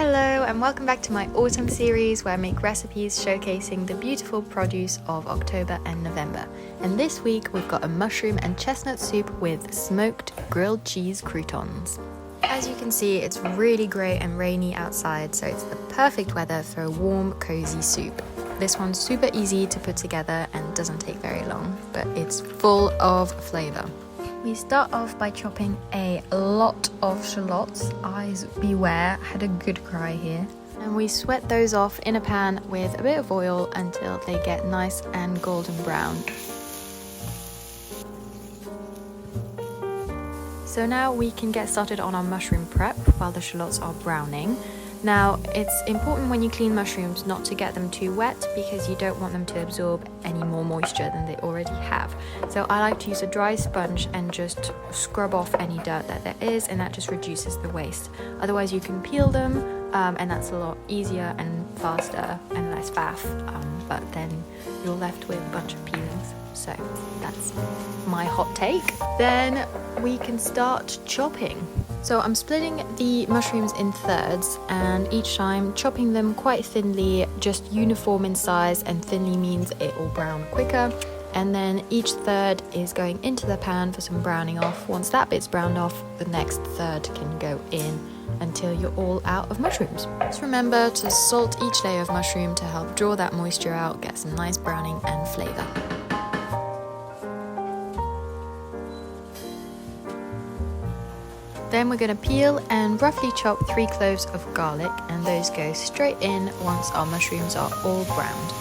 Hello and welcome back to my autumn series where I make recipes showcasing the beautiful produce of October and November. And this week we've got a mushroom and chestnut soup with smoked grilled cheese croutons. As you can see, it's really grey and rainy outside, so it's the perfect weather for a warm, cozy soup. This one's super easy to put together and doesn't take very long, but it's full of flavour. We start off by chopping a lot of shallots. Eyes beware, I had a good cry here. And we sweat those off in a pan with a bit of oil until they get nice and golden brown. So now we can get started on our mushroom prep while the shallots are browning. Now, it's important when you clean mushrooms not to get them too wet because you don't want them to absorb any more moisture than they already have. So I like to use a dry sponge and just scrub off any dirt that there is, and that just reduces the waste. Otherwise you can peel them and that's a lot easier and faster and less faff, but then you're left with a bunch of peelings. So that's my hot take. Then we can start chopping. So I'm splitting the mushrooms in thirds, and each time chopping them quite thinly, just uniform in size, and thinly means it will brown quicker. And then each third is going into the pan for some browning off. Once that bit's browned off, the next third can go in until you're all out of mushrooms. Just remember to salt each layer of mushroom to help draw that moisture out, get some nice browning and flavour. Then we're going to peel and roughly chop 3 cloves of garlic, and those go straight in once our mushrooms are all browned.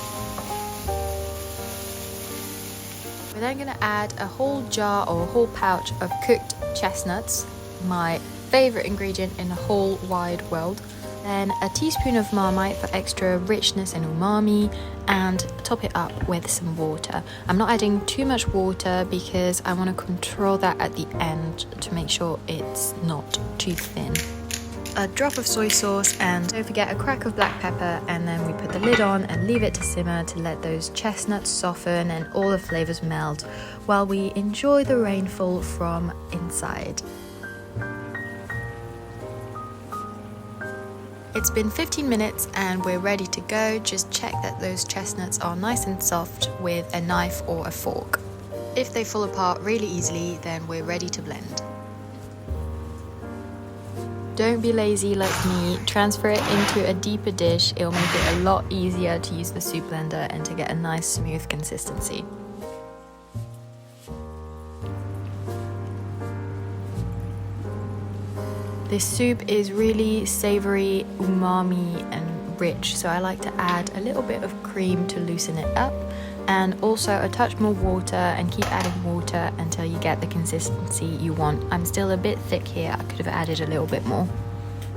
We're then going to add a whole jar or a whole pouch of cooked chestnuts, my favourite ingredient in the whole wide world. Then a teaspoon of marmite for extra richness and umami, and top it up with some water. I'm not adding too much water because I want to control that at the end to make sure it's not too thin. A drop of soy sauce, and don't forget a crack of black pepper, and then we put the lid on and leave it to simmer to let those chestnuts soften and all the flavours melt while we enjoy the rainfall from inside. It's been 15 minutes and we're ready to go. Just check that those chestnuts are nice and soft with a knife or a fork. If they fall apart really easily, then we're ready to blend. Don't be lazy like me, transfer it into a deeper dish. It'll make it a lot easier to use the soup blender and to get a nice smooth consistency. This soup is really savoury, umami and rich, so I like to add a little bit of cream to loosen it up, and also a touch more water, and keep adding water until you get the consistency you want. I'm still a bit thick here, I could have added a little bit more.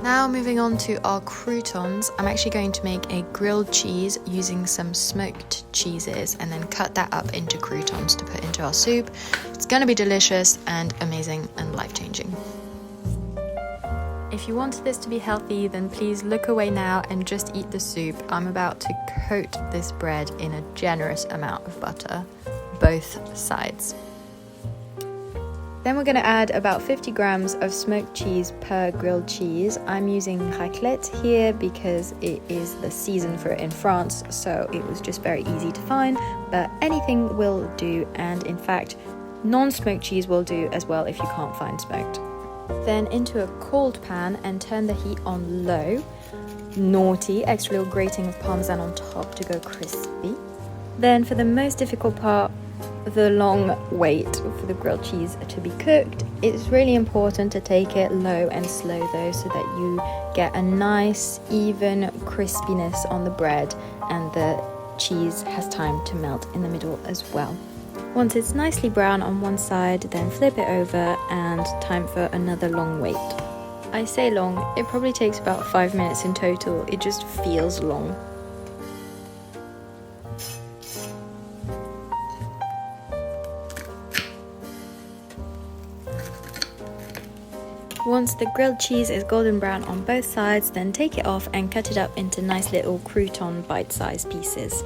Now moving on to our croutons, I'm actually going to make a grilled cheese using some smoked cheeses and then cut that up into croutons to put into our soup. It's going to be delicious and amazing and life-changing. If you want this to be healthy, then please look away now and just eat the soup. I'm about to coat this bread in a generous amount of butter, both sides. Then we're going to add about 50 grams of smoked cheese per grilled cheese. I'm using raclette here because it is the season for it in France, so it was just very easy to find, but anything will do, and in fact, non-smoked cheese will do as well if you can't find smoked. Then into a cold pan and turn the heat on low. Naughty, extra little grating of parmesan on top to go crispy. Then for the most difficult part, the long wait for the grilled cheese to be cooked. It's really important to take it low and slow though, so that you get a nice even crispiness on the bread and the cheese has time to melt in the middle as well. Once it's nicely brown on one side, then flip it over, and time for another long wait. I say long, it probably takes about 5 minutes in total, it just feels long. Once the grilled cheese is golden brown on both sides, then take it off and cut it up into nice little crouton bite-sized pieces.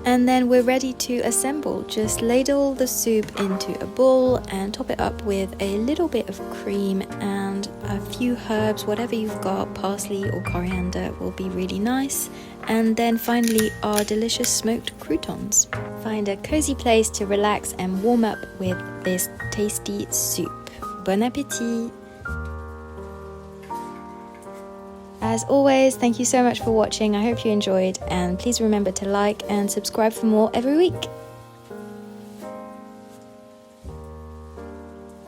And then we're ready to assemble. Just ladle the soup into a bowl and top it up with a little bit of cream and a few herbs, whatever you've got, parsley or coriander will be really nice. And then finally our delicious smoked croutons. Find a cozy place to relax and warm up with this tasty soup. Bon appétit! As always, thank you so much for watching. I hope you enjoyed, and please remember to like and subscribe for more every week.